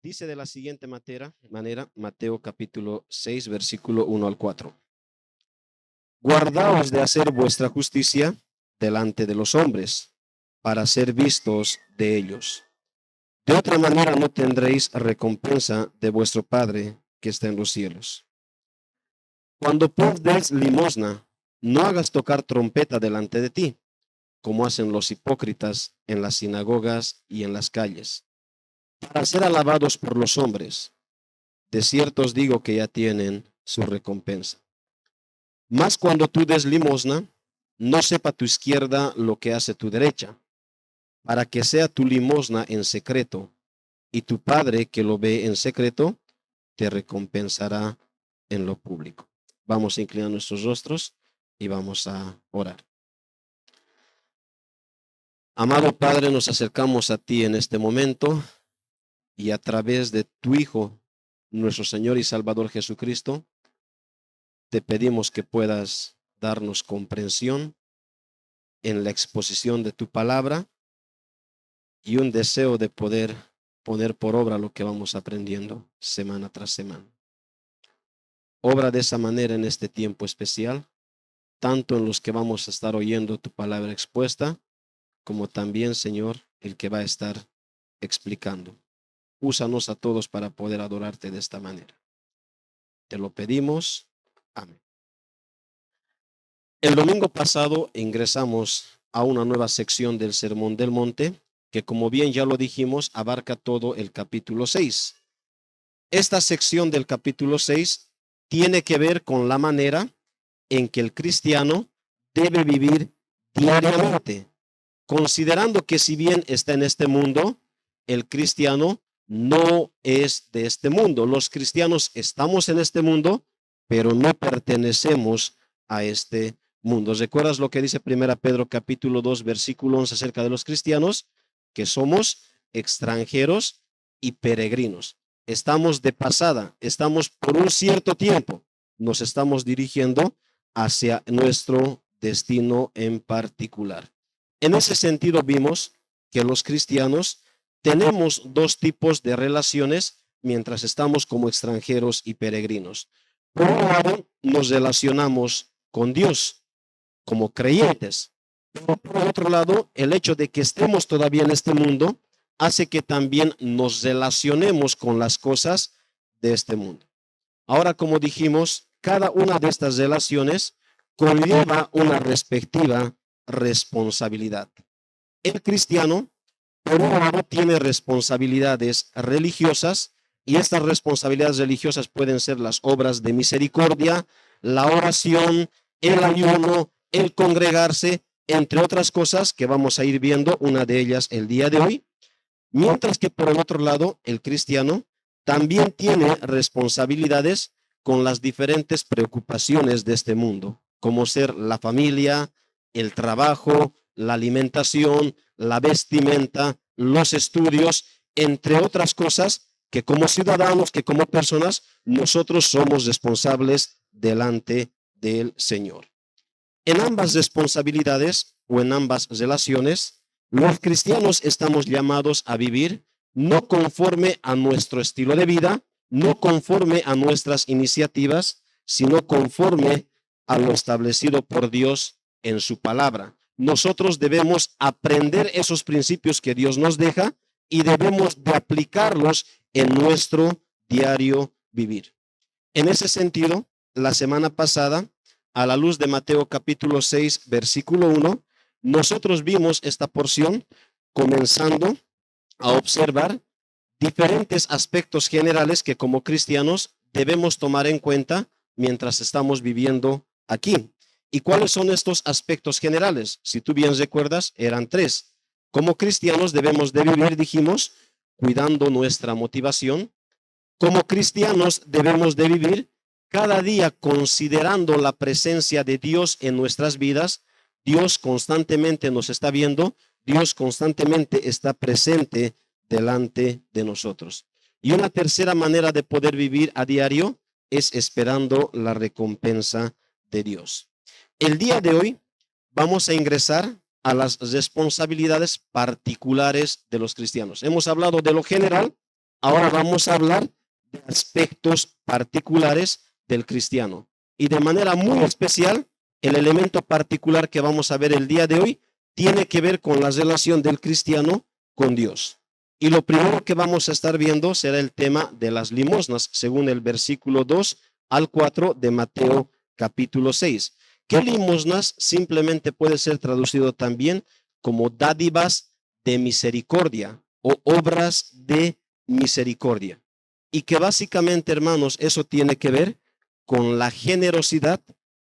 Dice de la siguiente manera, Mateo capítulo 6, versículo 1 al 4. Guardaos de hacer vuestra justicia delante de los hombres, para ser vistos de ellos. De otra manera no tendréis recompensa de vuestro Padre que está en los cielos. Cuando pues des limosna, no hagas tocar trompeta delante de ti, como hacen los hipócritas en las sinagogas y en las calles, para ser alabados por los hombres. De cierto os digo que ya tienen su recompensa. Mas cuando tú des limosna, no sepa tu izquierda lo que hace tu derecha, para que sea tu limosna en secreto, y tu Padre que lo ve en secreto, te recompensará en lo público. Vamos a inclinar nuestros rostros y vamos a orar. Amado Padre, nos acercamos a ti en este momento y a través de tu Hijo, nuestro Señor y Salvador Jesucristo, te pedimos que puedas darnos comprensión en la exposición de tu palabra y un deseo de poder poner por obra lo que vamos aprendiendo semana tras semana. Obra de esa manera en este tiempo especial, tanto en los que vamos a estar oyendo tu palabra expuesta, como también, Señor, el que va a estar explicando. Úsanos a todos para poder adorarte de esta manera. Te lo pedimos. Amén. El domingo pasado ingresamos a una nueva sección del Sermón del Monte, que como bien ya lo dijimos, abarca todo el capítulo 6. Esta sección del capítulo 6 tiene que ver con la manera en que el cristiano debe vivir diariamente, considerando que si bien está en este mundo, el cristiano no es de este mundo. Los cristianos estamos en este mundo, pero no pertenecemos a este mundo. ¿Recuerdas lo que dice 1 Pedro capítulo 2, versículo 11 acerca de los cristianos? Que somos extranjeros y peregrinos. Estamos de pasada, estamos por un cierto tiempo, nos estamos dirigiendo hacia nuestro destino en particular. En ese sentido vimos que los cristianos tenemos dos tipos de relaciones mientras estamos como extranjeros y peregrinos. Por un lado, nos relacionamos con Dios como creyentes. Pero por otro lado, el hecho de que estemos todavía en este mundo hace que también nos relacionemos con las cosas de este mundo. Ahora, como dijimos, cada una de estas relaciones conlleva una respectiva responsabilidad. El cristiano, por un lado, tiene responsabilidades religiosas, y estas responsabilidades religiosas pueden ser las obras de misericordia, la oración, el ayuno, el congregarse, entre otras cosas que vamos a ir viendo, una de ellas el día de hoy. Mientras que por el otro lado, el cristiano también tiene responsabilidades con las diferentes preocupaciones de este mundo, como ser la familia, el trabajo, la alimentación, la vestimenta, los estudios, entre otras cosas que como ciudadanos, que como personas, nosotros somos responsables delante del Señor. En ambas responsabilidades o en ambas relaciones, los cristianos estamos llamados a vivir no conforme a nuestro estilo de vida, no conforme a nuestras iniciativas, sino conforme a lo establecido por Dios en su palabra. Nosotros debemos aprender esos principios que Dios nos deja y debemos de aplicarlos en nuestro diario vivir. En ese sentido, la semana pasada, a la luz de Mateo capítulo 6, versículo 1, nosotros vimos esta porción comenzando a observar diferentes aspectos generales que como cristianos debemos tomar en cuenta mientras estamos viviendo aquí. ¿Y cuáles son estos aspectos generales? Si tú bien recuerdas, eran 3. Como cristianos debemos de vivir, dijimos, cuidando nuestra motivación. Como cristianos debemos de vivir cada día considerando la presencia de Dios en nuestras vidas. Dios constantemente nos está viendo, Dios constantemente está presente delante de nosotros. Y una tercera manera de poder vivir a diario es esperando la recompensa de Dios. El día de hoy vamos a ingresar a las responsabilidades particulares de los cristianos. Hemos hablado de lo general, Ahora vamos a hablar de aspectos particulares del cristiano. Y de manera muy especial, el elemento particular que vamos a ver el día de hoy tiene que ver con la relación del cristiano con Dios. Y lo primero que vamos a estar viendo será el tema de las limosnas, según el versículo 2 al 4 de Mateo capítulo 6. Que limosnas simplemente puede ser traducido también como dádivas de misericordia o obras de misericordia. Y que básicamente, hermanos, eso tiene que ver con la generosidad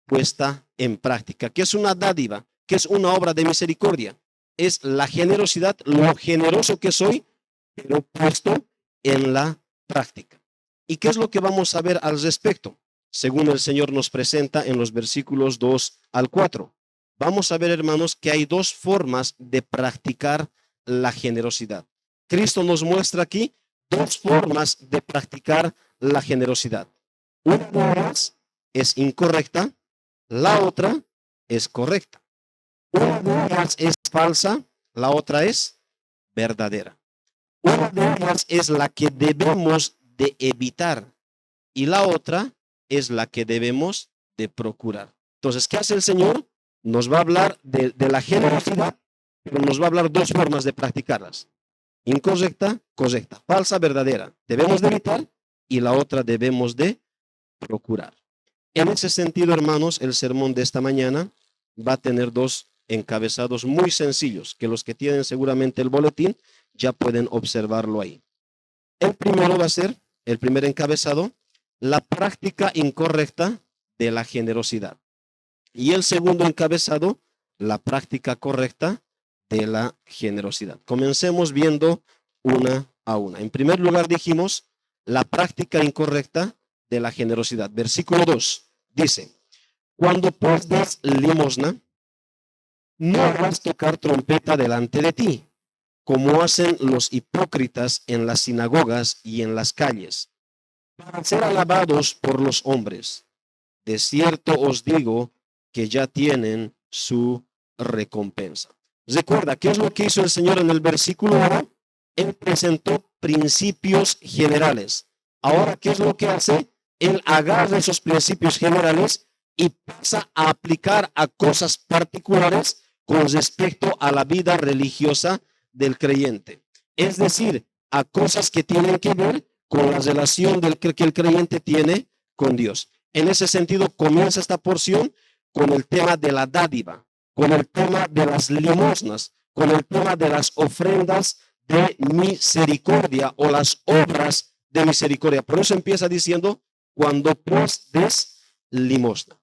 puesta en práctica. ¿Qué es una dádiva? ¿Qué es una obra de misericordia? Es la generosidad, lo generoso que soy, pero puesto en la práctica. ¿Y qué es lo que vamos a ver al respecto? Según el Señor nos presenta en los versículos 2 al 4. Vamos a ver, hermanos, que hay dos formas de practicar la generosidad. Cristo nos muestra aquí dos formas de practicar la generosidad. Una de ellas es incorrecta, la otra es correcta. Una de ellas es falsa, la otra es verdadera. Una de ellas es la que debemos de evitar y la otra es la que debemos de procurar. Entonces, ¿qué hace el Señor? Nos va a hablar de la generosidad, pero nos va a hablar dos formas de practicarlas. Incorrecta, correcta. Falsa, verdadera. Debemos de evitar y la otra debemos de procurar. En ese sentido, hermanos, el sermón de esta mañana va a tener dos encabezados muy sencillos, que los que tienen seguramente el boletín ya pueden observarlo ahí. El primero va a ser, el primer encabezado, la práctica incorrecta de la generosidad. Y el segundo encabezado, la práctica correcta de la generosidad. Comencemos viendo una a una. En primer lugar dijimos la práctica incorrecta de la generosidad. Versículo 2 dice, cuando pues des limosna, no hagas tocar trompeta delante de ti, como hacen los hipócritas en las sinagogas y en las calles, para ser alabados por los hombres. De cierto os digo que ya tienen su recompensa. Recuerda, ¿qué es lo que hizo el Señor en el versículo 1? Él presentó principios generales. Ahora, ¿qué es lo que hace? Él agarra esos principios generales y pasa a aplicar a cosas particulares con respecto a la vida religiosa del creyente. Es decir, a cosas que tienen que ver con la relación que el creyente tiene con Dios. En ese sentido, comienza esta porción con el tema de la dádiva, con el tema de las limosnas, con el tema de las ofrendas de misericordia o las obras de misericordia. Por eso empieza diciendo, cuando pues des limosna.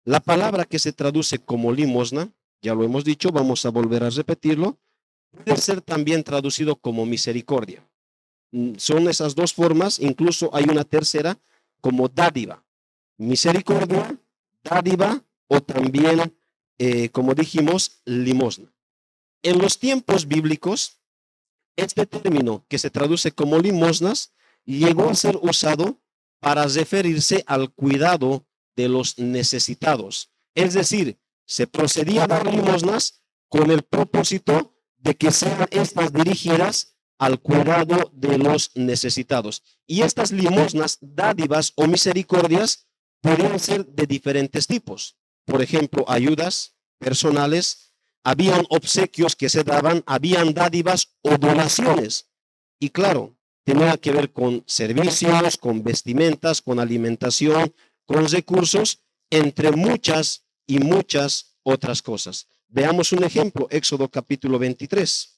La palabra que se traduce como limosna, ya lo hemos dicho, vamos a volver a repetirlo, puede ser también traducido como misericordia. Son esas dos formas, incluso hay una tercera como dádiva. Misericordia, dádiva o también, como dijimos, limosna. En los tiempos bíblicos, este término que se traduce como limosnas llegó a ser usado para referirse al cuidado de los necesitados. Es decir, se procedía a dar limosnas con el propósito de que sean estas dirigidas al cuidado de los necesitados. Y estas limosnas, dádivas o misericordias podían ser de diferentes tipos. Por ejemplo, ayudas personales, habían obsequios que se daban, habían dádivas o donaciones. Y claro, tenía que ver con servicios, con vestimentas, con alimentación, con recursos, entre muchas y muchas otras cosas. Veamos un ejemplo, Éxodo capítulo 23.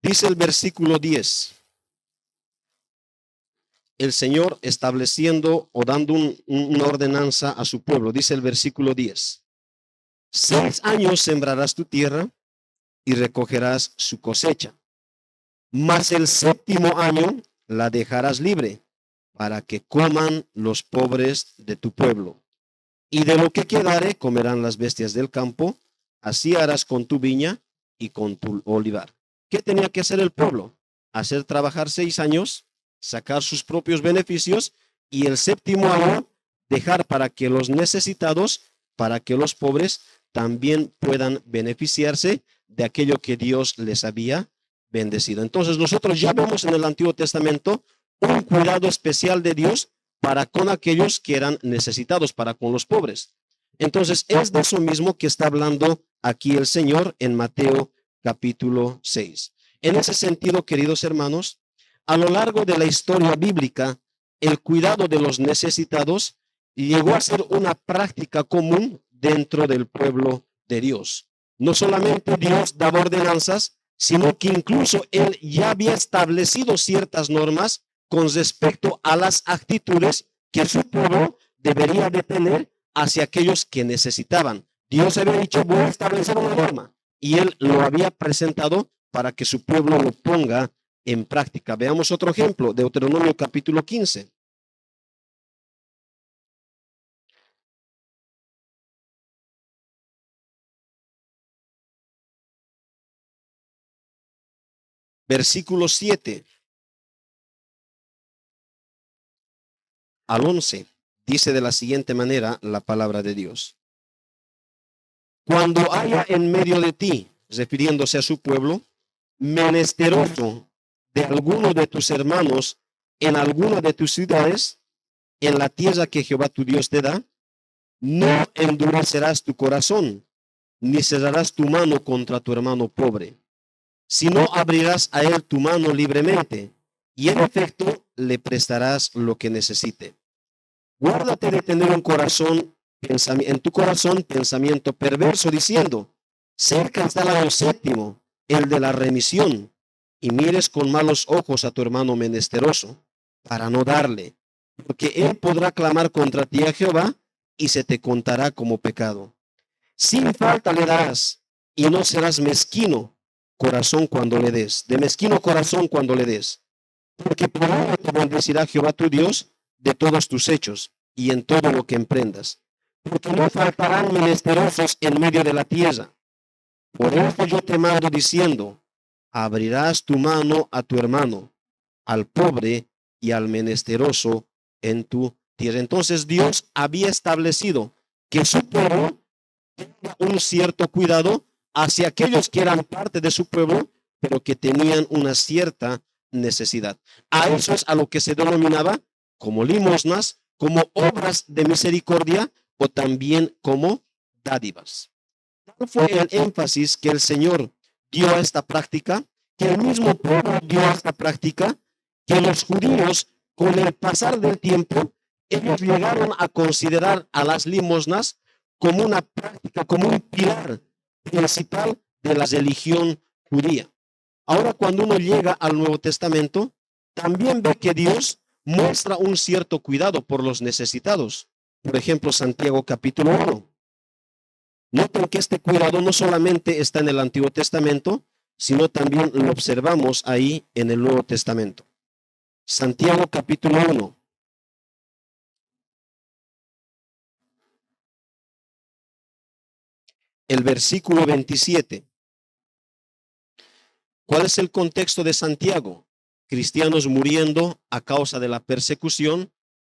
Dice el versículo 10. El Señor estableciendo o dando una ordenanza a su pueblo. Dice el versículo 10. 6 años sembrarás tu tierra y recogerás su cosecha. Mas el séptimo año la dejarás libre para que coman los pobres de tu pueblo. Y de lo que quedare comerán las bestias del campo. Así harás con tu viña y con tu olivar. ¿Qué tenía que hacer el pueblo? hacer trabajar 6 años, sacar sus propios beneficios y el séptimo año dejar para que los necesitados, para que los pobres también puedan beneficiarse de aquello que Dios les había bendecido. Entonces nosotros ya vemos en el Antiguo Testamento un cuidado especial de Dios para con aquellos que eran necesitados, para con los pobres. Entonces es de eso mismo que está hablando aquí el Señor en Mateo capítulo 6. En ese sentido, queridos hermanos, a lo largo de la historia bíblica, el cuidado de los necesitados llegó a ser una práctica común dentro del pueblo de Dios. No solamente Dios daba ordenanzas, sino que incluso Él ya había establecido ciertas normas con respecto a las actitudes que su pueblo debería de tener hacia aquellos que necesitaban. Dios había dicho, voy a establecer una norma, y Él lo había presentado para que su pueblo lo ponga en práctica. Veamos otro ejemplo, Deuteronomio capítulo 15. Versículo 7 al 11, dice de la siguiente manera la palabra de Dios. Cuando haya en medio de ti, refiriéndose a su pueblo, menesteroso de alguno de tus hermanos en alguna de tus ciudades, en la tierra que Jehová tu Dios te da, no endurecerás tu corazón, ni cerrarás tu mano contra tu hermano pobre, sino abrirás a él tu mano libremente, y en efecto le prestarás lo que necesite. Guárdate de tener en tu corazón pensamiento perverso, diciendo, cerca está el año séptimo, el de la remisión, y mires con malos ojos a tu hermano menesteroso, para no darle, porque él podrá clamar contra ti a Jehová, y se te contará como pecado. Sin falta le darás, y no serás mezquino corazón cuando le des, de mezquino corazón cuando le des, porque por ahora te bendecirá Jehová tu Dios de todos tus hechos y en todo lo que emprendas, porque no faltarán menesterosos en medio de la tierra. Por eso yo te mando diciendo, abrirás tu mano a tu hermano, al pobre y al menesteroso en tu tierra. Entonces Dios había establecido que su pueblo tenía un cierto cuidado hacia aquellos que eran parte de su pueblo, pero que tenían una cierta necesidad. A eso es a lo que se denominaba como limosnas, como obras de misericordia o también como dádivas. Tal fue el énfasis que el Señor dio a esta práctica, que el mismo pueblo dio a esta práctica, que los judíos, con el pasar del tiempo, ellos llegaron a considerar a las limosnas como una práctica, como un pilar principal de la religión judía. Ahora, cuando uno llega al Nuevo Testamento, también ve que Dios muestra un cierto cuidado por los necesitados. Por ejemplo, Santiago capítulo 1. Noten que este cuidado no solamente está en el Antiguo Testamento, sino también lo observamos ahí en el Nuevo Testamento. Santiago capítulo 1. El versículo 27. ¿Cuál es el contexto de Santiago? Cristianos muriendo a causa de la persecución,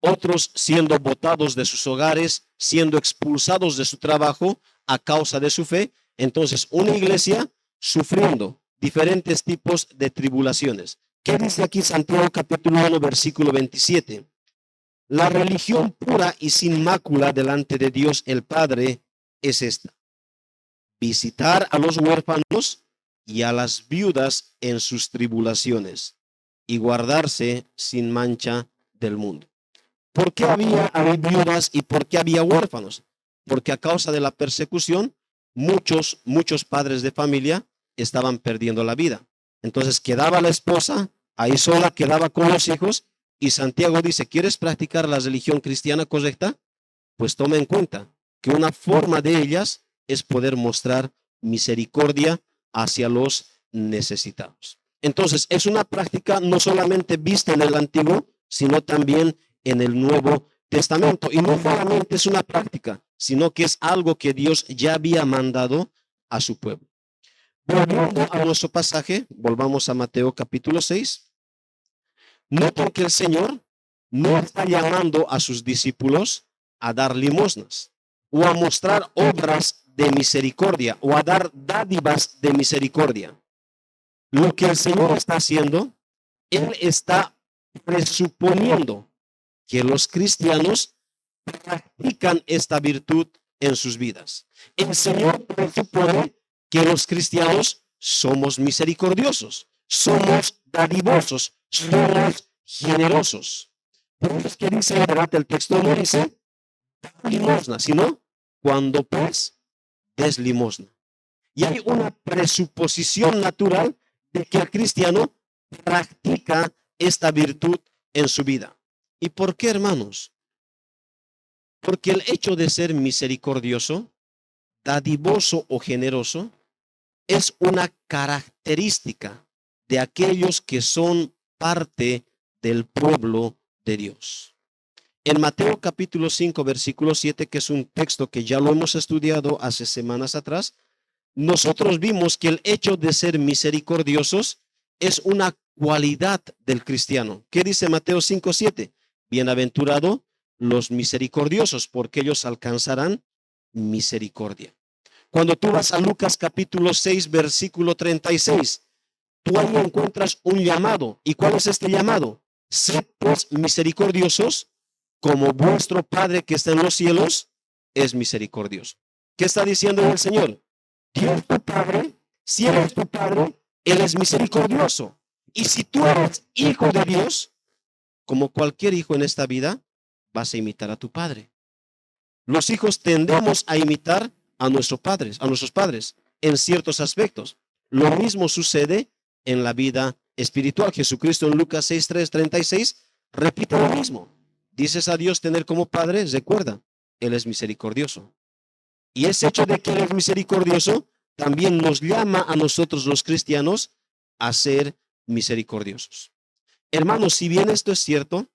otros siendo botados de sus hogares, siendo expulsados de su trabajo a causa de su fe. Entonces, una iglesia sufriendo diferentes tipos de tribulaciones. ¿Qué dice aquí Santiago capítulo 1, versículo 27? La religión pura y sin mácula delante de Dios el Padre es esta: visitar a los huérfanos y a las viudas en sus tribulaciones, y guardarse sin mancha del mundo. ¿Por qué había viudas y por qué había huérfanos? Porque a causa de la persecución, muchos padres de familia estaban perdiendo la vida. Entonces quedaba la esposa ahí sola, quedaba con los hijos, y Santiago dice, ¿quieres practicar la religión cristiana correcta? Pues toma en cuenta que una forma de ellas es poder mostrar misericordia hacia los necesitados. Entonces, es una práctica no solamente vista en el Antiguo, sino también en el Nuevo Testamento. Y no solamente es una práctica, sino que es algo que Dios ya había mandado a su pueblo. Volviendo a nuestro pasaje, volvamos a Mateo capítulo 6. Noten que el Señor no está llamando a sus discípulos a dar limosnas o a mostrar obras de misericordia o a dar dádivas de misericordia. Lo que el Señor está haciendo, Él está presuponiendo que los cristianos practican esta virtud en sus vidas. El Señor presupone que los cristianos somos misericordiosos, somos dadivosos, somos generosos. Por eso es que dice, ¿verdad? El texto no dice limosna, sino cuando pues des limosna. Y hay una presuposición natural de que el cristiano practica esta virtud en su vida. ¿Y por qué, hermanos? Porque el hecho de ser misericordioso, dadivoso o generoso es una característica de aquellos que son parte del pueblo de Dios. En Mateo capítulo 5, versículo 7, que es un texto que ya lo hemos estudiado hace semanas atrás, nosotros vimos que el hecho de ser misericordiosos es una cualidad del cristiano. ¿Qué dice Mateo 5, 7? Bienaventurado los misericordiosos, porque ellos alcanzarán misericordia. Cuando tú vas a Lucas capítulo 6, versículo 36, tú ahí encuentras un llamado. ¿Y cuál es este llamado? Sed pues misericordiosos, como vuestro Padre que está en los cielos es misericordioso. ¿Qué está diciendo el Señor? Dios tu Padre, si eres tu Padre, Él es misericordioso. Y si tú eres hijo de Dios, como cualquier hijo en esta vida, vas a imitar a tu Padre. Los hijos tendemos a imitar a nuestros padres en ciertos aspectos. Lo mismo sucede en la vida espiritual. Jesucristo en Lucas 6, 3, 36 repite lo mismo. Dices a Dios tener como Padre, recuerda, Él es misericordioso. Y ese hecho de que Él es misericordioso también nos llama a nosotros los cristianos a ser misericordiosos. Hermanos, si bien esto es cierto,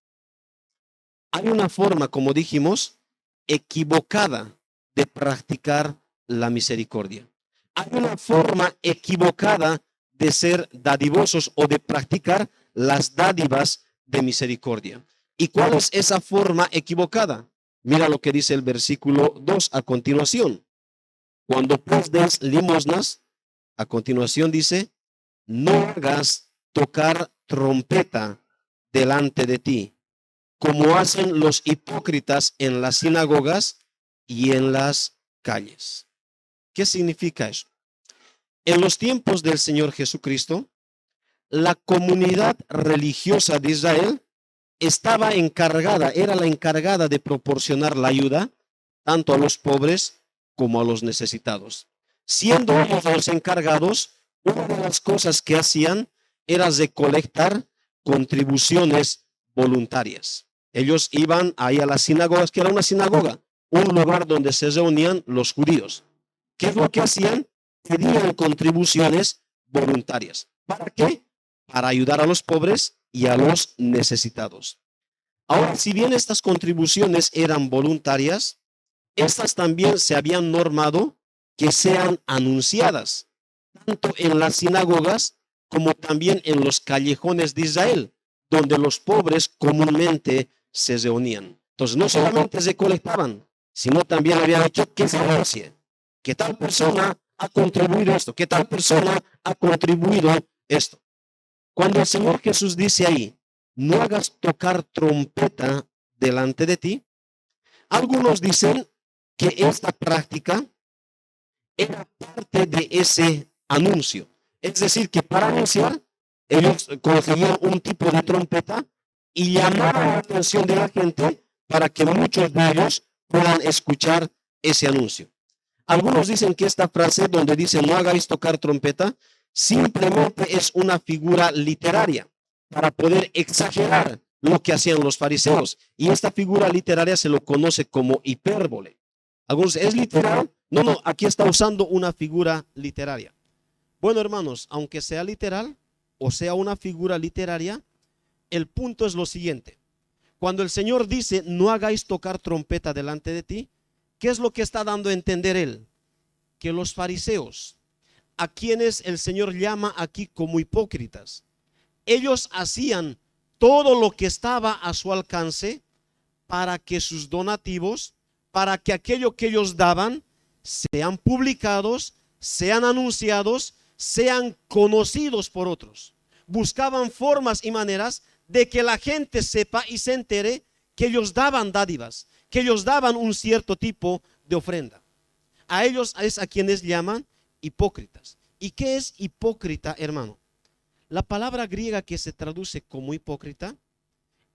hay una forma, como dijimos, equivocada de practicar la misericordia. Hay una forma equivocada de ser dadivosos o de practicar las dádivas de misericordia. ¿Y cuál es esa forma equivocada? Mira lo que dice el versículo 2 a continuación. Cuando pues des limosnas, a continuación dice, no hagas tocar trompeta delante de ti, como hacen los hipócritas en las sinagogas y en las calles. ¿Qué significa eso? En los tiempos del Señor Jesucristo, la comunidad religiosa de Israel estaba encargada, era la encargada de proporcionar la ayuda tanto a los pobres como a los necesitados. Siendo ellos los encargados, una de las cosas que hacían era recolectar contribuciones voluntarias. Ellos iban ahí a las sinagogas, que era una sinagoga, un lugar donde se reunían los judíos. ¿Qué es lo que hacían? Pedían contribuciones voluntarias. ¿Para qué? Para ayudar a los pobres y a los necesitados. Ahora, si bien estas contribuciones eran voluntarias, estas también se habían normado que sean anunciadas, tanto en las sinagogas como también en los callejones de Israel, donde los pobres comúnmente se reunían. Entonces, no solamente se colectaban, sino también habían hecho que se anuncie que tal persona ha contribuido esto, que tal persona ha contribuido esto. Cuando el Señor Jesús dice ahí, no hagas tocar trompeta delante de ti, algunos dicen que esta práctica era parte de ese anuncio. Es decir, que para anunciar, ellos conseguían un tipo de trompeta y llamaban la atención de la gente para que muchos de ellos puedan escuchar ese anuncio. Algunos dicen que esta frase donde dice no hagáis tocar trompeta, simplemente es una figura literaria para poder exagerar lo que hacían los fariseos. Y esta figura literaria se lo conoce como hipérbole. Algunos, ¿es literal? No, aquí está usando una figura literaria. Bueno, hermanos, aunque sea literal o sea una figura literaria, el punto es lo siguiente. Cuando el Señor dice, no hagáis tocar trompeta delante de ti, ¿qué es lo que está dando a entender él? Que los fariseos, a quienes el Señor llama aquí como hipócritas. Ellos hacían todo lo que estaba a su alcance para que sus donativos, para que aquello que ellos daban, sean publicados, sean anunciados, sean conocidos por otros. Buscaban formas y maneras de que la gente sepa y se entere que ellos daban dádivas, que ellos daban un cierto tipo de ofrenda. A ellos es a quienes llaman hipócritas. ¿Y qué es hipócrita, hermano? La palabra griega que se traduce como hipócrita,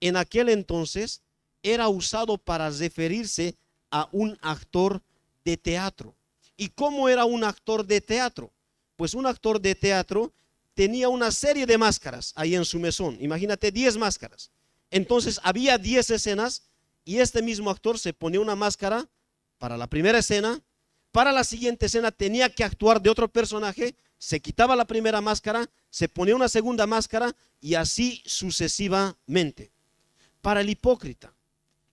en aquel entonces era usado para referirse a un actor de teatro. ¿Y cómo era un actor de teatro? Pues un actor de teatro tenía una serie de máscaras ahí en su mesón. Imagínate 10 máscaras. Entonces había 10 escenas y este mismo actor se ponía una máscara para la primera escena. Para la siguiente escena tenía que actuar de otro personaje, se quitaba la primera máscara, se ponía una segunda máscara y así sucesivamente. Para el hipócrita,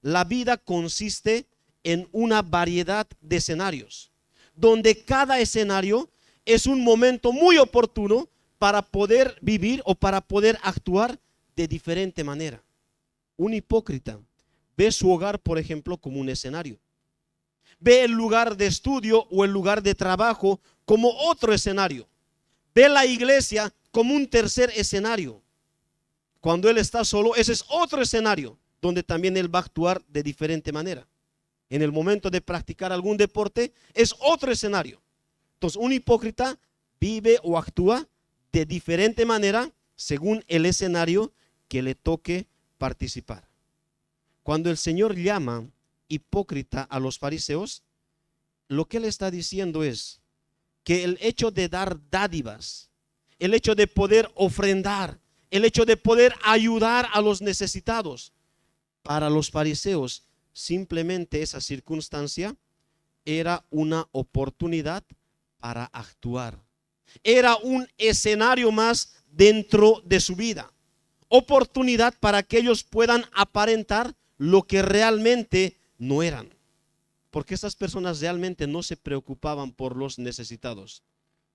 la vida consiste en una variedad de escenarios, donde cada escenario es un momento muy oportuno para poder vivir o para poder actuar de diferente manera. Un hipócrita ve su hogar, por ejemplo, como un escenario. Ve el lugar de estudio o el lugar de trabajo como otro escenario. Ve la iglesia como un tercer escenario. Cuando él está solo, ese es otro escenario donde también él va a actuar de diferente manera. En el momento de practicar algún deporte, es otro escenario. Entonces, un hipócrita vive o actúa de diferente manera según el escenario que le toque participar. Cuando el Señor llama hipócrita a los fariseos, lo que él está diciendo es que el hecho de dar dádivas, el hecho de poder ofrendar, el hecho de poder ayudar a los necesitados, para los fariseos simplemente esa circunstancia era una oportunidad para actuar. Era un escenario más dentro de su vida. Oportunidad para que ellos puedan aparentar lo que realmente no eran. Porque estas personas realmente no se preocupaban por los necesitados,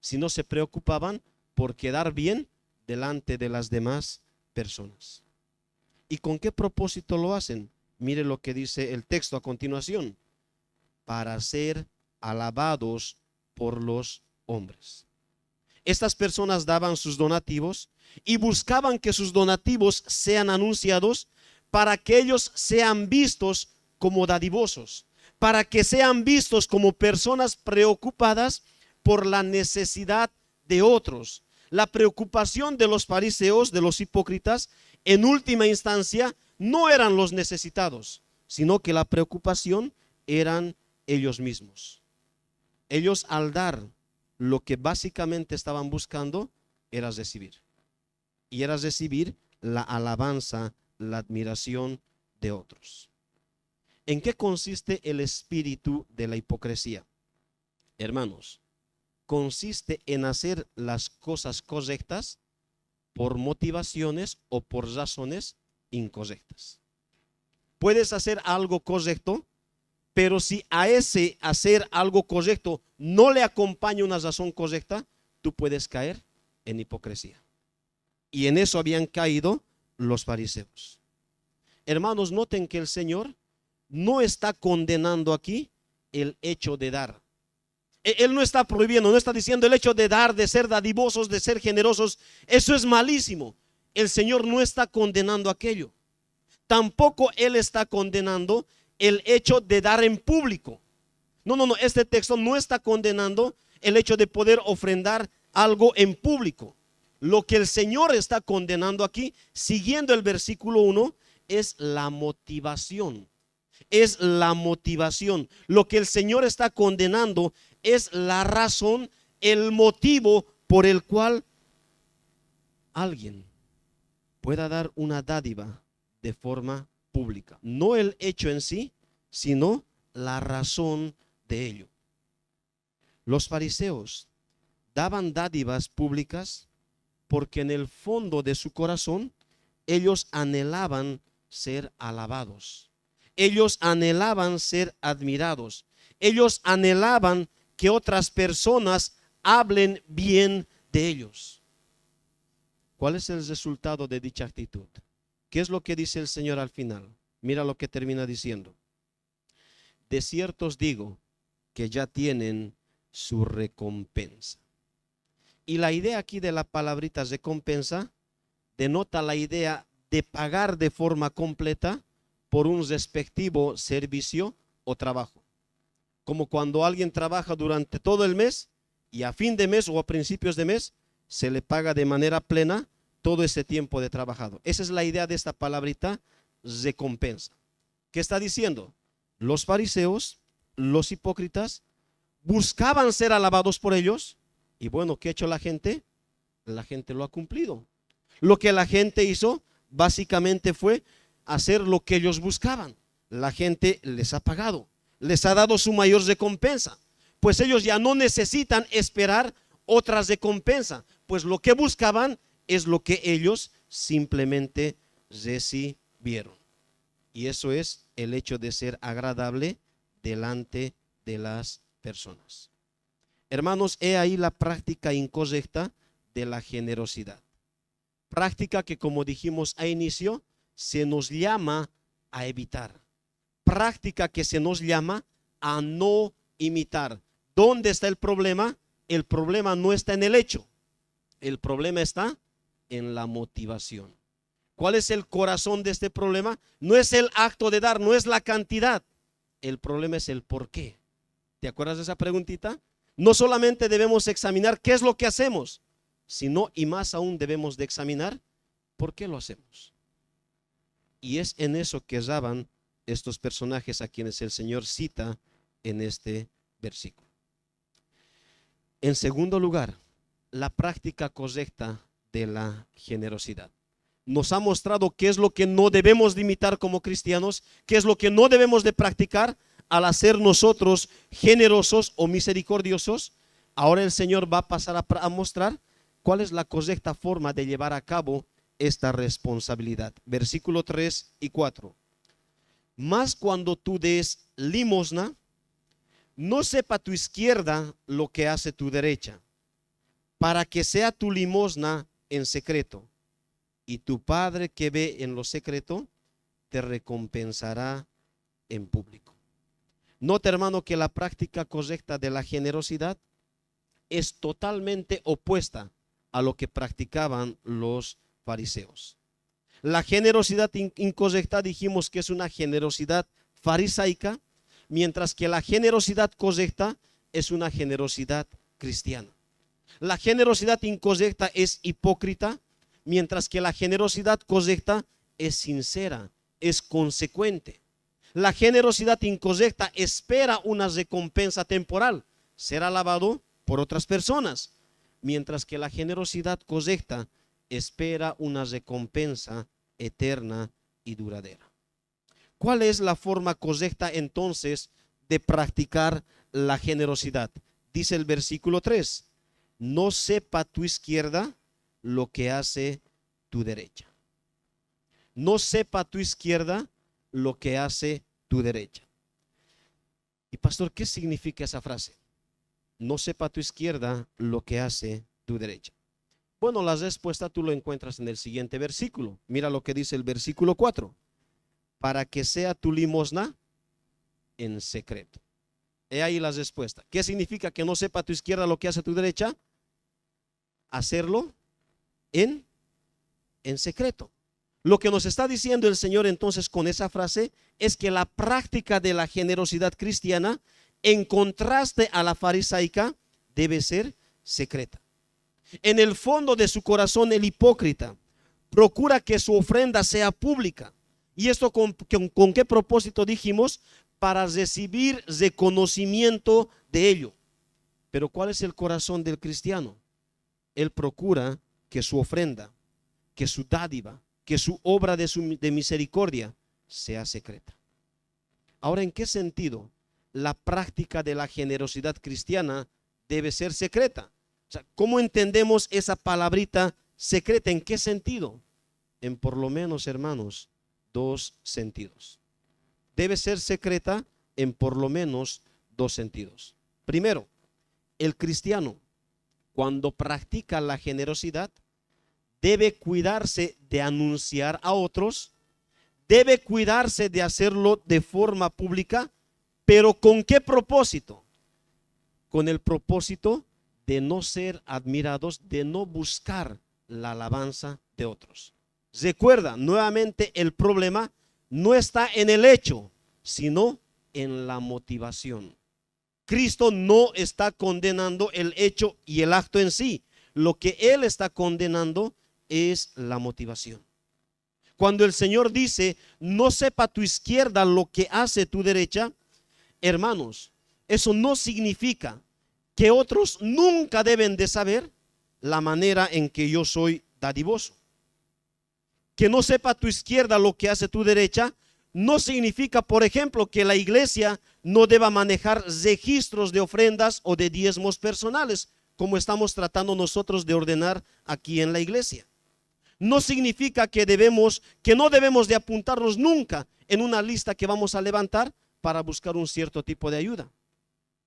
sino se preocupaban por quedar bien delante de las demás personas. ¿Y con qué propósito lo hacen? Mire lo que dice el texto a continuación: para ser alabados por los hombres. Estas personas daban sus donativos y buscaban que sus donativos sean anunciados para que ellos sean vistos como dadivosos, para que sean vistos como personas preocupadas por la necesidad de otros. La preocupación de los fariseos, de los hipócritas, en última instancia no eran los necesitados, sino que la preocupación eran ellos mismos. Ellos, al dar, lo que básicamente estaban buscando era recibir. Y era recibir la alabanza, la admiración de otros. ¿En qué consiste el espíritu de la hipocresía? Hermanos, consiste en hacer las cosas correctas por motivaciones o por razones incorrectas. Puedes hacer algo correcto, pero si a ese hacer algo correcto no le acompaña una razón correcta, tú puedes caer en hipocresía. Y en eso habían caído los fariseos. Hermanos, noten que el Señor no está condenando aquí el hecho de dar. Él no está prohibiendo, no está diciendo el hecho de dar, de ser dadivosos, de ser generosos. Eso es malísimo. El Señor no está condenando aquello. Tampoco Él está condenando el hecho de dar en público. No, este texto no está condenando el hecho de poder ofrendar algo en público. Lo que el Señor está condenando aquí, siguiendo el versículo 1, es la motivación. Es la motivación. Lo que el Señor está condenando es la razón, el motivo por el cual alguien pueda dar una dádiva de forma pública. No el hecho en sí, sino la razón de ello. Los fariseos daban dádivas públicas porque en el fondo de su corazón ellos anhelaban ser alabados. Ellos anhelaban ser admirados. Ellos anhelaban que otras personas hablen bien de ellos. ¿Cuál es el resultado de dicha actitud? ¿Qué es lo que dice el Señor al final? Mira lo que termina diciendo. De cierto os digo que ya tienen su recompensa. Y la idea aquí de la palabrita recompensa denota la idea de pagar de forma completa por un respectivo servicio o trabajo. Como cuando alguien trabaja durante todo el mes y a fin de mes o a principios de mes se le paga de manera plena todo ese tiempo de trabajado. Esa es la idea de esta palabrita, recompensa. ¿Qué está diciendo? Los fariseos, los hipócritas, buscaban ser alabados por ellos y bueno, ¿qué ha hecho la gente? La gente lo ha cumplido. Lo que la gente hizo básicamente fue hacer lo que ellos buscaban. La gente les ha pagado, les ha dado su mayor recompensa, pues ellos ya no necesitan esperar otra recompensa, pues lo que buscaban es lo que ellos simplemente recibieron. Y eso es el hecho de ser agradable delante de las personas. Hermanos, he ahí la práctica incorrecta de la generosidad. Práctica que, como dijimos a inicio, se nos llama a evitar. Práctica que se nos llama a no imitar. ¿Dónde está el problema? El problema no está en el hecho. El problema está en la motivación. ¿Cuál es el corazón de este problema? No es el acto de dar, no es la cantidad. El problema es el por qué. ¿Te acuerdas de esa preguntita? No solamente debemos examinar qué es lo que hacemos, sino y más aún debemos de examinar por qué lo hacemos. Y es en eso que erraban estos personajes a quienes el Señor cita en este versículo. En segundo lugar, la práctica correcta de la generosidad. Nos ha mostrado qué es lo que no debemos de imitar como cristianos, qué es lo que no debemos de practicar al hacer nosotros generosos o misericordiosos. Ahora el Señor va a pasar a mostrar cuál es la correcta forma de llevar a cabo esta responsabilidad. Versículo 3 y 4. Mas cuando tú des limosna, no sepa tu izquierda lo que hace tu derecha, para que sea tu limosna en secreto, y tu Padre que ve en lo secreto te recompensará en público. Nota, hermano, que la práctica correcta de la generosidad es totalmente opuesta a lo que practicaban los fariseos. La generosidad incorrecta dijimos que es una generosidad farisaica, mientras que la generosidad correcta es una generosidad cristiana. La generosidad incorrecta es hipócrita, mientras que la generosidad correcta es sincera, es consecuente. La generosidad incorrecta espera una recompensa temporal, ser alabado por otras personas, mientras que la generosidad correcta espera una recompensa eterna y duradera. ¿Cuál es la forma correcta entonces de practicar la generosidad? Dice el versículo 3, no sepa tu izquierda lo que hace tu derecha. No sepa tu izquierda lo que hace tu derecha. Y pastor, ¿qué significa esa frase? No sepa tu izquierda lo que hace tu derecha. Bueno, la respuesta tú lo encuentras en el siguiente versículo. Mira lo que dice el versículo 4. Para que sea tu limosna en secreto. He ahí la respuesta. ¿Qué significa que no sepa tu izquierda lo que hace tu derecha? Hacerlo en secreto. Lo que nos está diciendo el Señor entonces con esa frase es que la práctica de la generosidad cristiana, en contraste a la farisaica, debe ser secreta. En el fondo de su corazón el hipócrita procura que su ofrenda sea pública. ¿Y esto con qué propósito dijimos? Para recibir reconocimiento de ello. Pero ¿cuál es el corazón del cristiano? Él procura que su ofrenda, que su dádiva, que su obra de misericordia sea secreta. Ahora, ¿en qué sentido la práctica de la generosidad cristiana debe ser secreta? O sea, ¿cómo entendemos esa palabrita secreta? ¿En qué sentido? En por lo menos, hermanos, dos sentidos. Debe ser secreta en por lo menos dos sentidos. Primero, el cristiano cuando practica la generosidad, debe cuidarse de anunciar a otros, debe cuidarse de hacerlo de forma pública, pero ¿con qué propósito? Con el propósito de no ser admirados, de no buscar la alabanza de otros. Recuerda, nuevamente el problema no está en el hecho, sino en la motivación. Cristo no está condenando el hecho y el acto en sí. Lo que Él está condenando es la motivación. Cuando el Señor dice, no sepa tu izquierda lo que hace tu derecha, hermanos, eso no significa que otros nunca deben de saber la manera en que yo soy dadivoso. Que no sepa tu izquierda lo que hace tu derecha no significa, por ejemplo, que la iglesia no deba manejar registros de ofrendas o de diezmos personales, como estamos tratando nosotros de ordenar aquí en la iglesia. No significa que no debemos de apuntarnos nunca en una lista que vamos a levantar para buscar un cierto tipo de ayuda,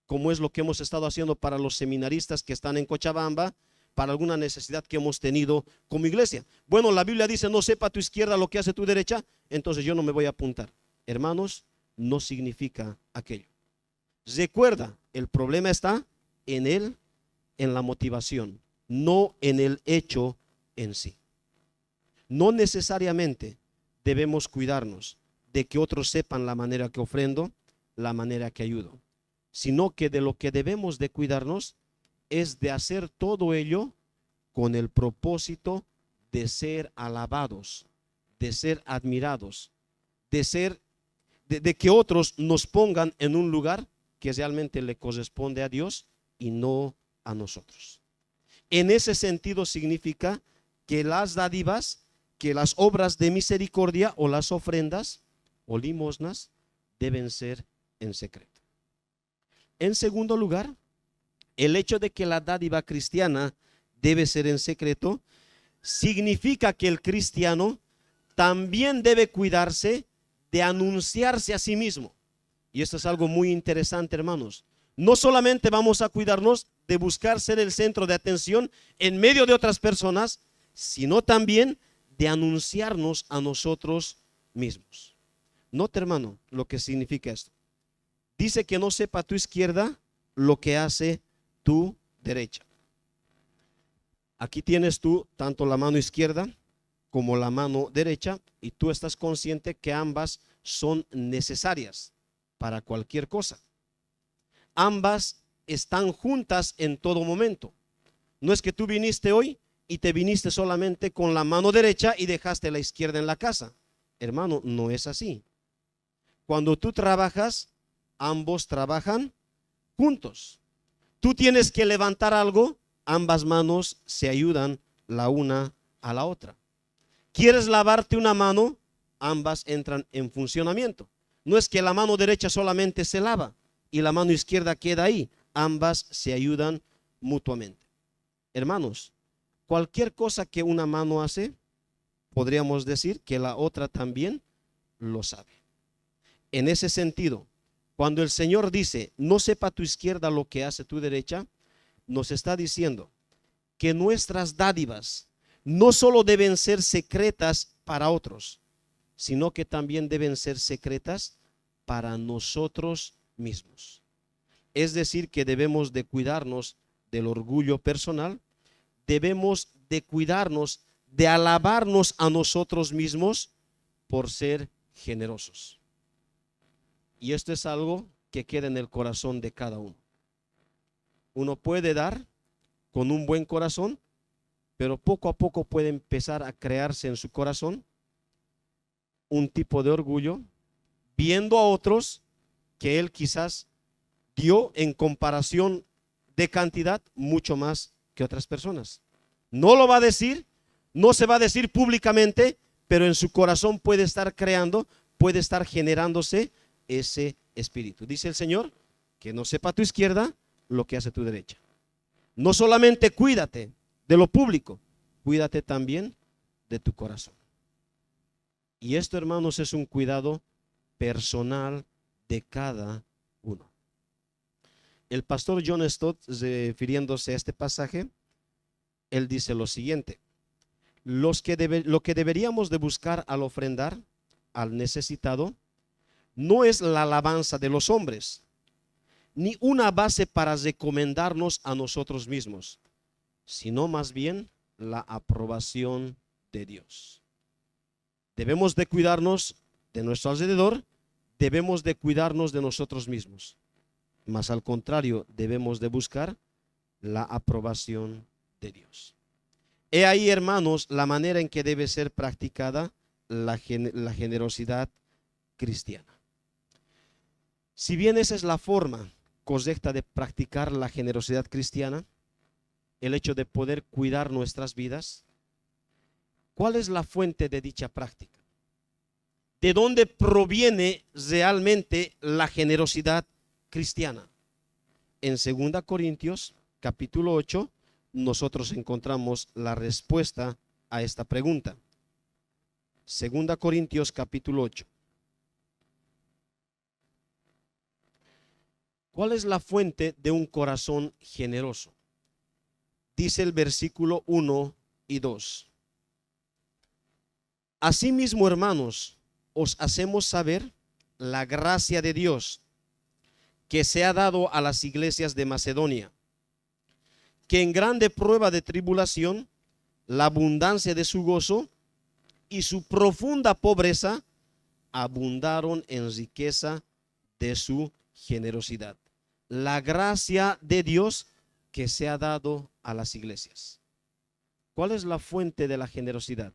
como es lo que hemos estado haciendo para los seminaristas que están en Cochabamba, para alguna necesidad que hemos tenido como iglesia. Bueno, la Biblia dice, no sepa tu izquierda lo que hace tu derecha, entonces yo no me voy a apuntar. Hermanos, no significa aquello. Recuerda, el problema está en la motivación, no en el hecho en sí. No necesariamente debemos cuidarnos de que otros sepan la manera que ofrendo, la manera que ayudo, sino que de lo que debemos de cuidarnos es de hacer todo ello con el propósito de ser alabados, de ser admirados, de que otros nos pongan en un lugar que realmente le corresponde a Dios y no a nosotros. En ese sentido significa que las dádivas, que las obras de misericordia o las ofrendas o limosnas deben ser en secreto. En segundo lugar, el hecho de que la dádiva cristiana debe ser en secreto significa que el cristiano también debe cuidarse de anunciarse a sí mismo. Y esto es algo muy interesante, hermanos. No solamente vamos a cuidarnos de buscar ser el centro de atención en medio de otras personas, sino también de anunciarnos a nosotros mismos. Note, hermano, lo que significa esto. Dice que no sepa tu izquierda lo que hace tu derecha. Aquí tienes tú tanto la mano izquierda como la mano derecha y tú estás consciente que ambas son necesarias para cualquier cosa. Ambas están juntas en todo momento. No es que tú viniste hoy y te viniste solamente con la mano derecha y dejaste la izquierda en la casa. Hermano, no es así. Cuando tú trabajas, ambos trabajan juntos. Tú tienes que levantar algo, ambas manos se ayudan la una a la otra. ¿Quieres lavarte una mano? Ambas entran en funcionamiento. No es que la mano derecha solamente se lava y la mano izquierda queda ahí. Ambas se ayudan mutuamente. Hermanos, cualquier cosa que una mano hace, podríamos decir que la otra también lo sabe. En ese sentido, cuando el Señor dice, no sepa tu izquierda lo que hace tu derecha, nos está diciendo que nuestras dádivas no solo deben ser secretas para otros, sino que también deben ser secretas para nosotros mismos. Es decir, que debemos de cuidarnos del orgullo personal, debemos de cuidarnos de alabarnos a nosotros mismos por ser generosos. Y esto es algo que queda en el corazón de cada uno. Uno puede dar con un buen corazón, pero poco a poco puede empezar a crearse en su corazón un tipo de orgullo, viendo a otros que él quizás dio en comparación de cantidad mucho más que otras personas. No lo va a decir, no se va a decir públicamente, pero en su corazón puede estar creando, puede estar generándose ese espíritu. Dice el Señor, que no sepa tu izquierda lo que hace tu derecha. No solamente cuídate de lo público, cuídate también de tu corazón. Y esto, hermanos, es un cuidado personal de cada uno. El pastor John Stott, refiriéndose a este pasaje, él dice lo siguiente: lo que deberíamos de buscar al ofrendar al necesitado no es la alabanza de los hombres, ni una base para recomendarnos a nosotros mismos, sino más bien la aprobación de Dios. Debemos de cuidarnos de nuestro alrededor, debemos de cuidarnos de nosotros mismos, mas al contrario, debemos de buscar la aprobación de Dios. He ahí, hermanos, la manera en que debe ser practicada la generosidad cristiana. Si bien esa es la forma correcta de practicar la generosidad cristiana, el hecho de poder cuidar nuestras vidas, ¿cuál es la fuente de dicha práctica? ¿De dónde proviene realmente la generosidad cristiana? En 2 Corintios capítulo 8 nosotros encontramos la respuesta a esta pregunta. 2 Corintios capítulo 8. ¿Cuál es la fuente de un corazón generoso? Dice el versículo 1 y 2. Asimismo, hermanos, os hacemos saber la gracia de Dios que se ha dado a las iglesias de Macedonia, que en grande prueba de tribulación, la abundancia de su gozo y su profunda pobreza abundaron en riqueza de su generosidad. La gracia de Dios que se ha dado a las iglesias. ¿Cuál es la fuente de la generosidad?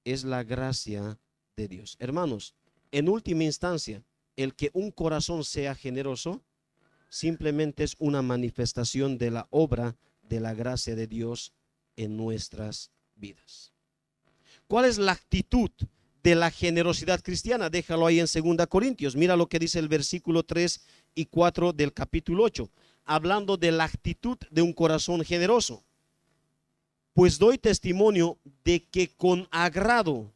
Es la gracia de Dios. Hermanos, en última instancia, el que un corazón sea generoso simplemente es una manifestación de la obra de la gracia de Dios en nuestras vidas. ¿Cuál es la actitud de la generosidad cristiana? Déjalo ahí en 2 Corintios. Mira lo que dice el versículo 3 y 4 del capítulo 8, hablando de la actitud de un corazón generoso. Pues doy testimonio de que con agrado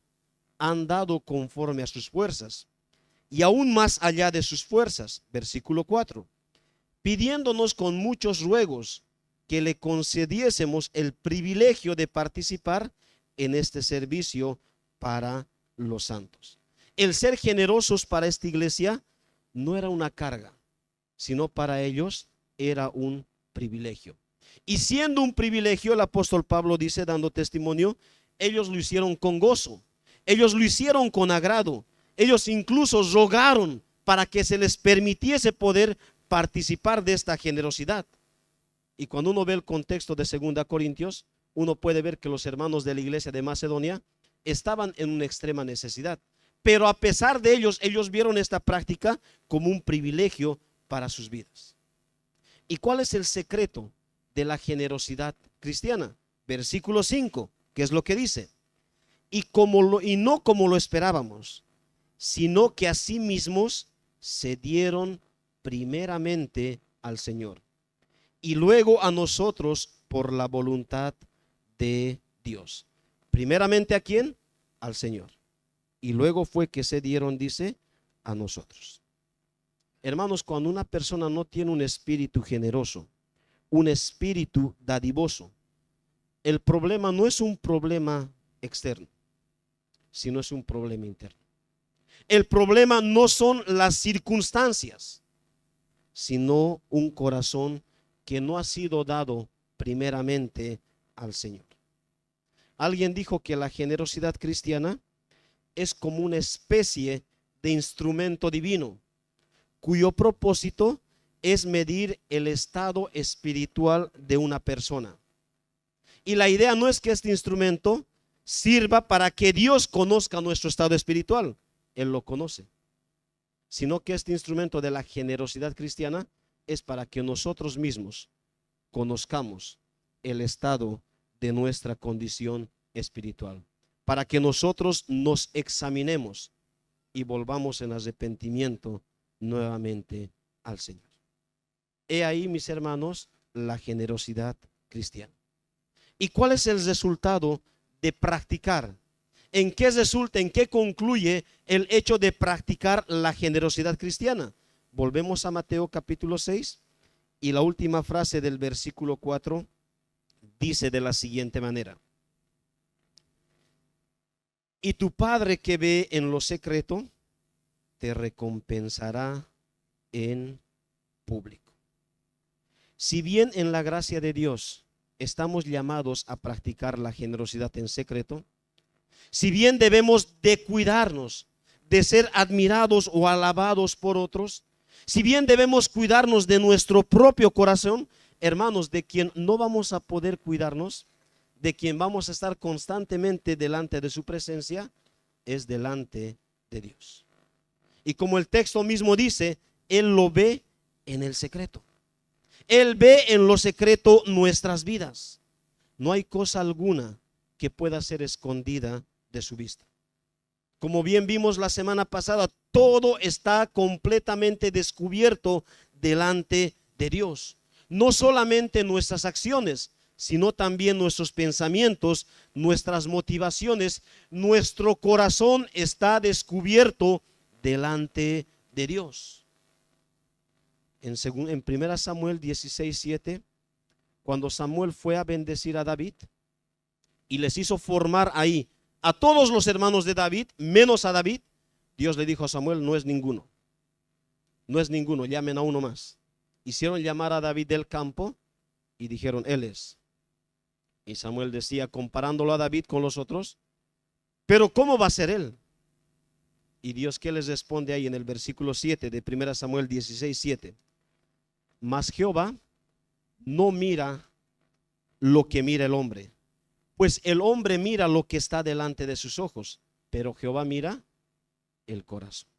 han dado conforme a sus fuerzas, y aún más allá de sus fuerzas. Versículo 4, pidiéndonos con muchos ruegos que le concediésemos el privilegio de participar en este servicio para los santos. El ser generosos para esta iglesia no era una carga, sino para ellos era un privilegio. Y siendo un privilegio, el apóstol Pablo dice, dando testimonio, ellos lo hicieron con gozo, ellos lo hicieron con agrado, ellos incluso rogaron para que se les permitiese poder participar de esta generosidad. Y cuando uno ve el contexto de 2 Corintios, uno puede ver que los hermanos de la iglesia de Macedonia estaban en una extrema necesidad, pero a pesar de ellos vieron esta práctica como un privilegio para sus vidas. ¿Y cuál es el secreto de la generosidad cristiana? Versículo 5, ¿qué es lo que dice? Y no como lo esperábamos, sino que a sí mismos se dieron primeramente al Señor y luego a nosotros por la voluntad de Dios. Primeramente, ¿a quién? Al Señor. Y luego fue que se dieron, dice, a nosotros. Hermanos, cuando una persona no tiene un espíritu generoso, un espíritu dadivoso, el problema no es un problema externo, sino es un problema interno. El problema no son las circunstancias, sino un corazón que no ha sido dado primeramente al Señor. Alguien dijo que la generosidad cristiana es como una especie de instrumento divino, cuyo propósito es medir el estado espiritual de una persona. Y la idea no es que este instrumento sirva para que Dios conozca nuestro estado espiritual, Él lo conoce, sino que este instrumento de la generosidad cristiana es para que nosotros mismos conozcamos el estado de nuestra condición espiritual, para que nosotros nos examinemos y volvamos en arrepentimiento nuevamente al Señor. He ahí, mis hermanos, la generosidad cristiana. ¿Y cuál es el resultado de practicar? ¿En qué resulta, en qué concluye el hecho de practicar la generosidad cristiana? Volvemos a Mateo capítulo 6 y la última frase del versículo 4 dice de la siguiente manera: y tu Padre que ve en lo secreto, te recompensará en público. Si bien en la gracia de Dios estamos llamados a practicar la generosidad en secreto, si bien debemos de cuidarnos de ser admirados o alabados por otros, si bien debemos cuidarnos de nuestro propio corazón, hermanos, de quien no vamos a poder cuidarnos, de quien vamos a estar constantemente delante de su presencia, es delante de Dios. Y como el texto mismo dice, Él lo ve en el secreto. Él ve en lo secreto nuestras vidas. No hay cosa alguna que pueda ser escondida de su vista. Como bien vimos la semana pasada, todo está completamente descubierto delante de Dios. No solamente nuestras acciones, sino también nuestros pensamientos, nuestras motivaciones. Nuestro corazón está descubierto delante de Dios. En 1 Samuel 16:7, cuando Samuel fue a bendecir a David y les hizo formar ahí a todos los hermanos de David, menos a David, Dios le dijo a Samuel: no es ninguno, no es ninguno, llamen a uno más. Hicieron llamar a David del campo y dijeron: él es. Y Samuel decía, comparándolo a David con los otros: pero ¿cómo va a ser él? Y Dios, ¿qué les responde ahí en el versículo 7 de 1 Samuel 16:7? Mas Jehová no mira lo que mira el hombre, pues el hombre mira lo que está delante de sus ojos, pero Jehová mira el corazón.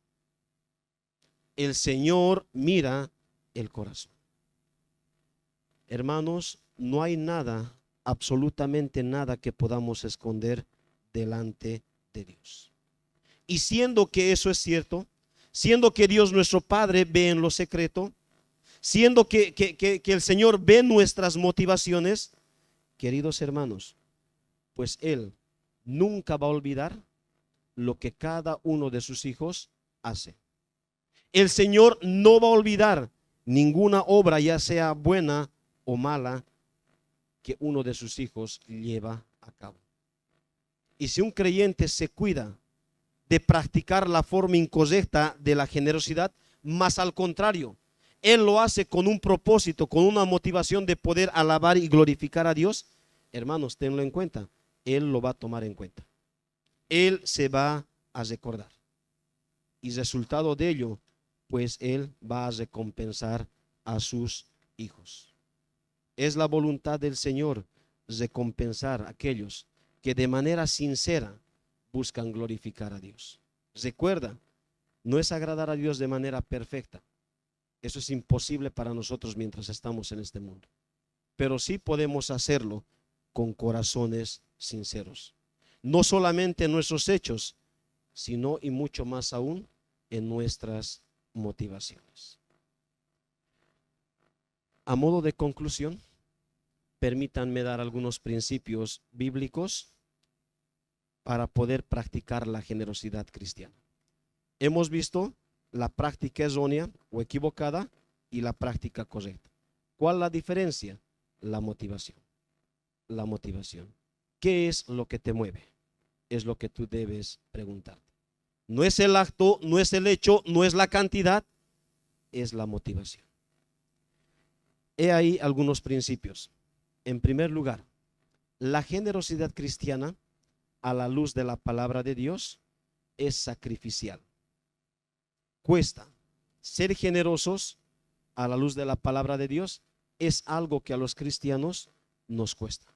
El Señor mira el corazón. Hermanos, no hay nada, absolutamente nada que podamos esconder delante de Dios. Y siendo que eso es cierto, siendo que Dios nuestro Padre ve en lo secreto, siendo que el Señor ve nuestras motivaciones, queridos hermanos, pues Él nunca va a olvidar lo que cada uno de sus hijos hace. El Señor no va a olvidar ninguna obra, ya sea buena o mala, que uno de sus hijos lleva a cabo. Y si un creyente se cuida de practicar la forma incorrecta de la generosidad, más al contrario, él lo hace con un propósito, con una motivación de poder alabar y glorificar a Dios, hermanos, tenlo en cuenta, Él lo va a tomar en cuenta. Él se va a recordar. Y resultado de ello, pues Él va a recompensar a sus hijos. Es la voluntad del Señor recompensar a aquellos que de manera sincera buscan glorificar a Dios. Recuerda, no es agradar a Dios de manera perfecta. Eso es imposible para nosotros mientras estamos en este mundo. Pero sí podemos hacerlo con corazones sinceros. No solamente en nuestros hechos, sino y mucho más aún en nuestras motivaciones. A modo de conclusión, permítanme dar algunos principios bíblicos para poder practicar la generosidad cristiana. Hemos visto la práctica errónea o equivocada y la práctica correcta. ¿Cuál es la diferencia? La motivación. La motivación. ¿Qué es lo que te mueve? Es lo que tú debes preguntarte. No es el acto, no es el hecho, no es la cantidad, es la motivación. He ahí algunos principios. En primer lugar, la generosidad cristiana a la luz de la palabra de Dios es sacrificial. Cuesta. Ser generosos a la luz de la palabra de Dios es algo que a los cristianos nos cuesta.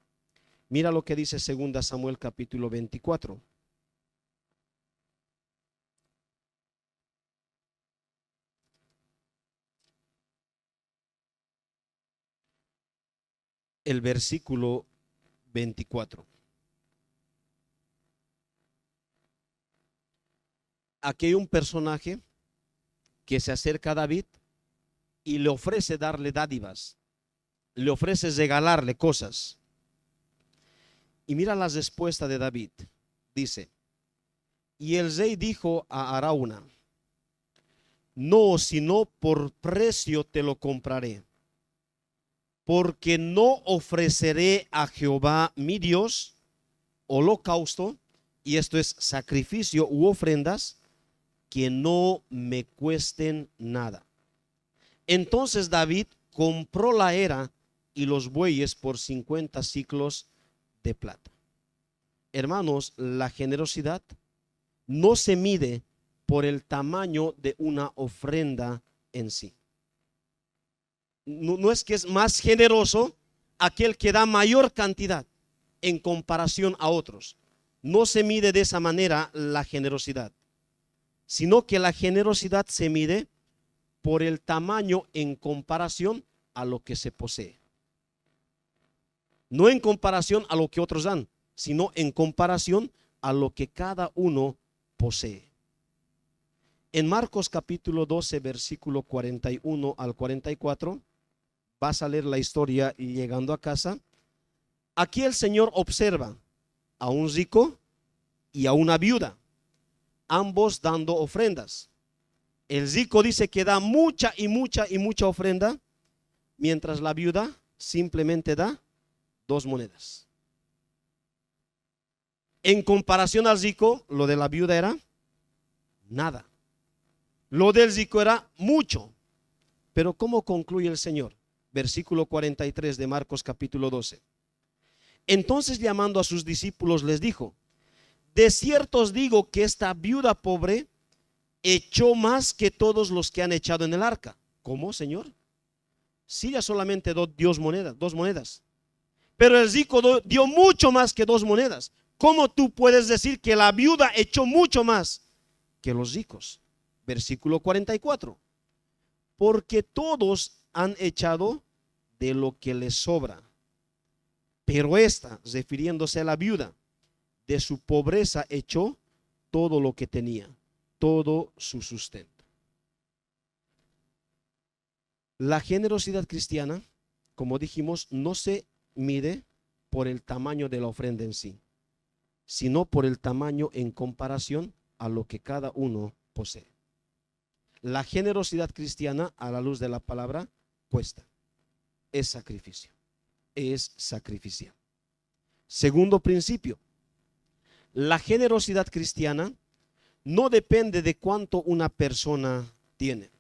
Mira lo que dice 2 Samuel capítulo 24. El versículo 24. Aquí hay un personaje que se acerca a David y le ofrece darle dádivas, le ofrece regalarle cosas. Y mira la respuesta de David. Dice: y el rey dijo a Arauna: no, sino por precio te lo compraré. porque no ofreceré a Jehová mi Dios holocausto, y esto es sacrificio u ofrendas, que no me cuesten nada. Entonces David compró la era y los bueyes por 50 siclos de plata. Hermanos, la generosidad no se mide por el tamaño de una ofrenda en sí. No es que es más generoso aquel que da mayor cantidad en comparación a otros. No se mide de esa manera la generosidad, sino que la generosidad se mide por el tamaño en comparación a lo que se posee. No en comparación a lo que otros dan, sino en comparación a lo que cada uno posee. En Marcos capítulo 12, versículo 41 al 44, vas a leer la historia y llegando a casa. Aquí el Señor observa a un rico y a una viuda, ambos dando ofrendas. El rico dice que da mucha y mucha y mucha ofrenda, mientras la viuda simplemente da 2 monedas. En comparación al rico, lo de la viuda era nada. Lo del rico era mucho. Pero ¿cómo concluye el Señor? Versículo 43 de Marcos capítulo 12. Entonces, llamando a sus discípulos, les dijo: de cierto os digo que esta viuda pobre echó más que todos los que han echado en el arca. ¿Cómo, Señor? Sí, ya solamente dio 2 monedas. Pero el rico dio mucho más que 2 monedas. ¿Cómo tú puedes decir que la viuda echó mucho más que los ricos? Versículo 44. Porque todos han echado de lo que les sobra, pero esta, refiriéndose a la viuda, de su pobreza echó todo lo que tenía, todo su sustento. La generosidad cristiana, como dijimos, no se mide por el tamaño de la ofrenda en sí, sino por el tamaño en comparación a lo que cada uno posee. La generosidad cristiana, a la luz de la palabra, cuesta, es sacrificio, es sacrificial. Segundo principio, la generosidad cristiana no depende de cuánto una persona tiene.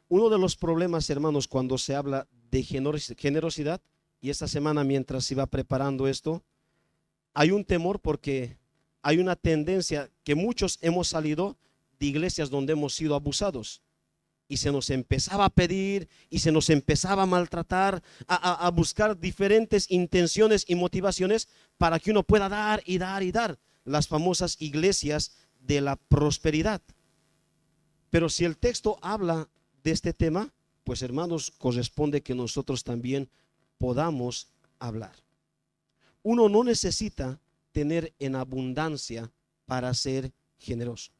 Uno de los problemas, hermanos, cuando se habla de generosidad, y esta semana mientras se iba preparando esto, hay un temor porque hay una tendencia que muchos hemos salido de iglesias donde hemos sido abusados y se nos empezaba a pedir y se nos empezaba a maltratar, a buscar diferentes intenciones y motivaciones para que uno pueda dar y dar y dar. Las famosas iglesias de la prosperidad. Pero si el texto habla de este tema, pues hermanos, corresponde que nosotros también podamos hablar. Uno no necesita tener en abundancia para ser generoso.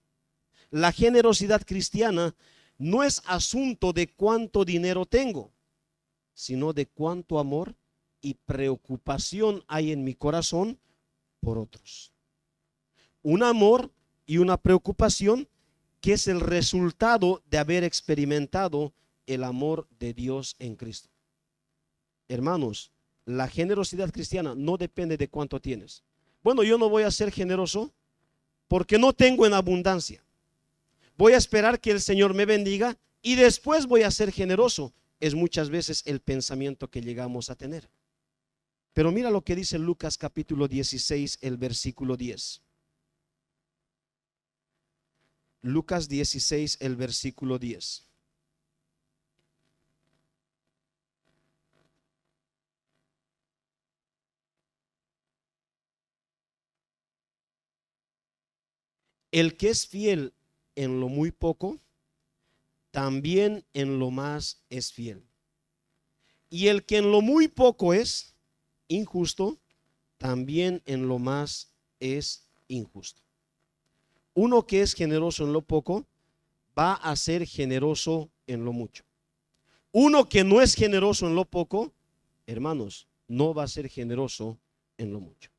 La generosidad cristiana no es asunto de cuánto dinero tengo, sino de cuánto amor y preocupación hay en mi corazón por otros. Un amor y una preocupación que es el resultado de haber experimentado el amor de Dios en Cristo. Hermanos, la generosidad cristiana no depende de cuánto tienes. Bueno, yo no voy a ser generoso porque no tengo en abundancia. Voy a esperar que el Señor me bendiga y después voy a ser generoso. Es muchas veces el pensamiento que llegamos a tener. Pero mira lo que dice Lucas capítulo 16, el versículo 10. Lucas 16, el versículo 10. El que es fiel en lo muy poco, también en lo más es fiel. Y el que en lo muy poco es injusto, también en lo más es injusto. Uno que es generoso en lo poco va a ser generoso en lo mucho. Uno que no es generoso en lo poco, hermanos, no va a ser generoso en lo mucho.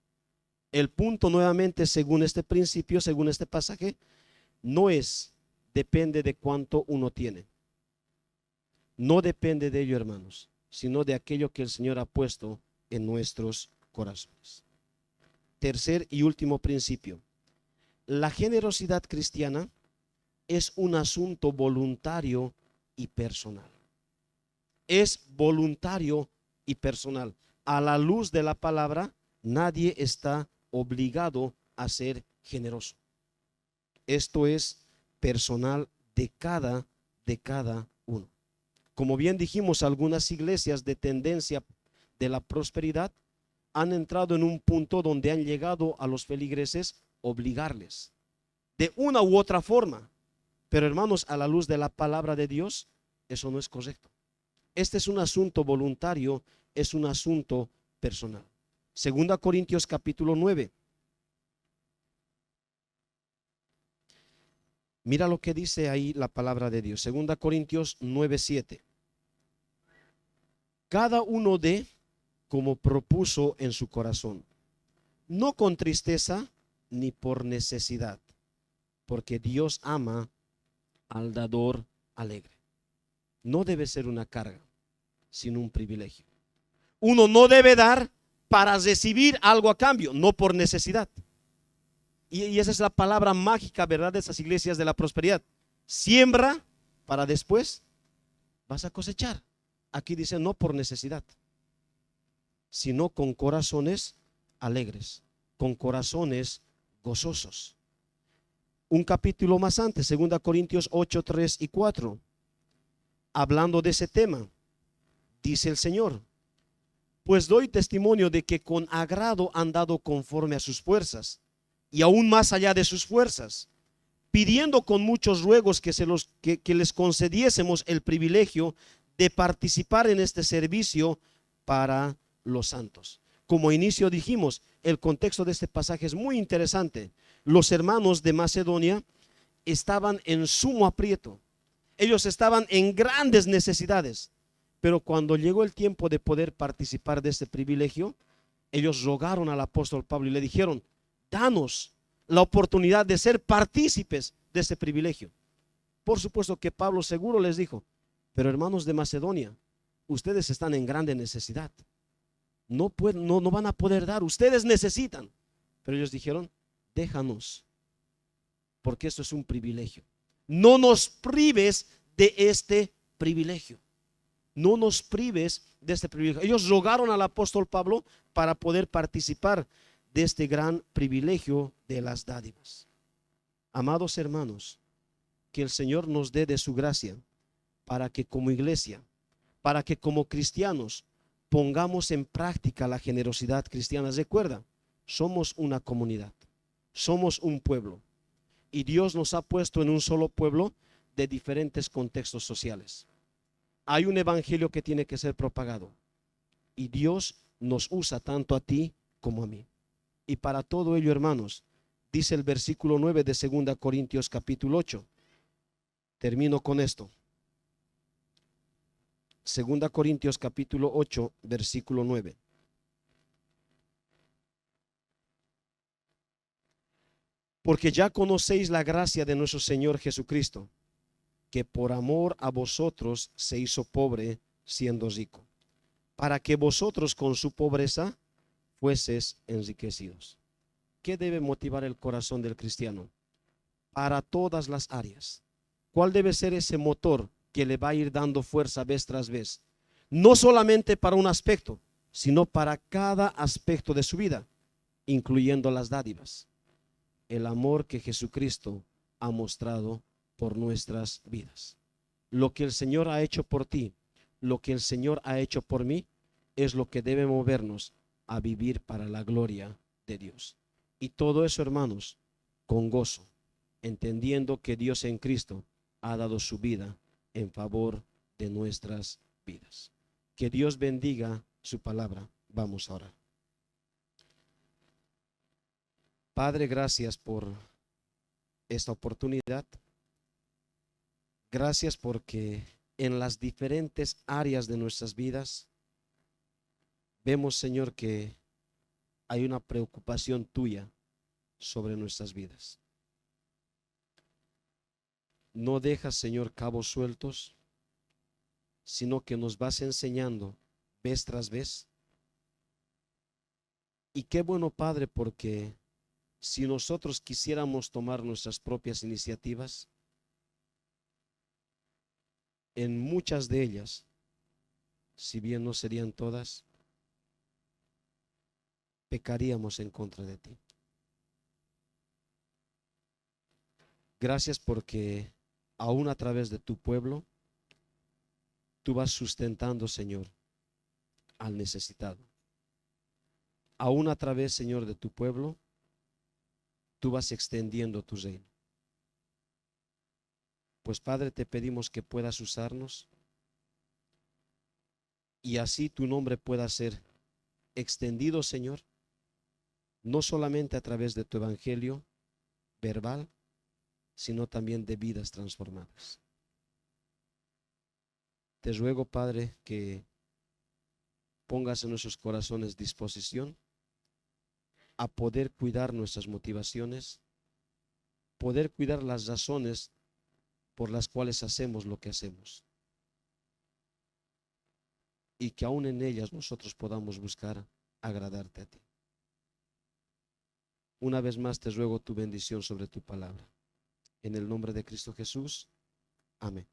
El punto nuevamente, según este principio, según este pasaje, no depende de cuánto uno tiene. No depende de ello, hermanos, sino de aquello que el Señor ha puesto en nuestros corazones. Tercer y último principio. La generosidad cristiana es un asunto voluntario y personal. Es voluntario y personal. A la luz de la palabra, nadie está obligado a ser generoso. Esto es personal de cada uno. Como bien dijimos, algunas iglesias de tendencia de la prosperidad han entrado en un punto donde han llegado a los feligreses obligarles de una u otra forma. Pero hermanos, a la luz de la palabra de Dios, eso no es correcto. Este es un asunto voluntario, es un asunto personal. Segunda Corintios capítulo 9. Mira lo que dice ahí la palabra de Dios. Segunda Corintios 9:7. Cada uno dé como propuso en su corazón, no con tristeza ni por necesidad, porque Dios ama al dador alegre. No debe ser una carga, sino un privilegio. Uno no debe dar para recibir algo a cambio, no por necesidad. Y esa es la palabra mágica, ¿verdad?, de esas iglesias de la prosperidad. Siembra para después vas a cosechar. Aquí dice no por necesidad, sino con corazones alegres, con corazones gozosos. Un capítulo más antes, 2 Corintios 8, 3 y 4, hablando de ese tema, dice el Señor: pues doy testimonio de que con agrado han dado conforme a sus fuerzas, y aún más allá de sus fuerzas, pidiendo con muchos ruegos que les concediésemos el privilegio de participar en este servicio para los santos. Como inicio dijimos, el contexto de este pasaje es muy interesante. Los hermanos de Macedonia estaban en sumo aprieto. Ellos estaban en grandes necesidades. Pero cuando llegó el tiempo de poder participar de este privilegio, ellos rogaron al apóstol Pablo y le dijeron: danos la oportunidad de ser partícipes de este privilegio. Por supuesto que Pablo seguro les dijo: pero hermanos de Macedonia, ustedes están en grande necesidad. No van a poder dar, ustedes necesitan. Pero ellos dijeron: déjanos, porque esto es un privilegio. No nos prives de este privilegio. No nos prives de este privilegio. Ellos rogaron al apóstol Pablo para poder participar de este gran privilegio de las dádivas. Amados hermanos, que el Señor nos dé de su gracia para que como iglesia, para que como cristianos pongamos en práctica la generosidad cristiana. Recuerda, somos una comunidad, somos un pueblo, y Dios nos ha puesto en un solo pueblo de diferentes contextos sociales. Hay un evangelio que tiene que ser propagado, y Dios nos usa tanto a ti como a mí. Y para todo ello, hermanos, dice el versículo 9 de 2 Corintios capítulo 8. Termino con esto. 2 Corintios capítulo 8, versículo 9. Porque ya conocéis la gracia de nuestro Señor Jesucristo, que por amor a vosotros se hizo pobre siendo rico, para que vosotros con su pobreza fueses enriquecidos. ¿Qué debe motivar el corazón del cristiano? Para todas las áreas. ¿Cuál debe ser ese motor que le va a ir dando fuerza vez tras vez? No solamente para un aspecto, sino para cada aspecto de su vida, incluyendo las dádivas. El amor que Jesucristo ha mostrado por nuestras vidas. Lo que el Señor ha hecho por ti, lo que el Señor ha hecho por mí, es lo que debe movernos a vivir para la gloria de Dios. Y todo eso, hermanos, con gozo, entendiendo que Dios en Cristo ha dado su vida en favor de nuestras vidas. Que Dios bendiga su palabra. Vamos a orar. Padre, gracias por esta oportunidad. Gracias porque en las diferentes áreas de nuestras vidas vemos, Señor, que hay una preocupación tuya sobre nuestras vidas. No dejas, Señor, cabos sueltos. sino que nos vas enseñando vez tras vez. Y qué bueno, Padre, porque si nosotros quisiéramos tomar nuestras propias iniciativas, en muchas de ellas, si bien no serían todas, pecaríamos en contra de ti. Gracias porque aún a través de tu pueblo, tú vas sustentando, Señor, al necesitado. Aún a través, Señor, de tu pueblo, tú vas extendiendo tu reino. Pues, Padre, te pedimos que puedas usarnos y así tu nombre pueda ser extendido, Señor, no solamente a través de tu evangelio verbal, sino también de vidas transformadas. Te ruego, Padre, que pongas en nuestros corazones disposición a poder cuidar nuestras motivaciones, poder cuidar las razones por las cuales hacemos lo que hacemos, y que aún en ellas nosotros podamos buscar agradarte a ti. Una vez más te ruego tu bendición sobre tu palabra. En el nombre de Cristo Jesús. Amén.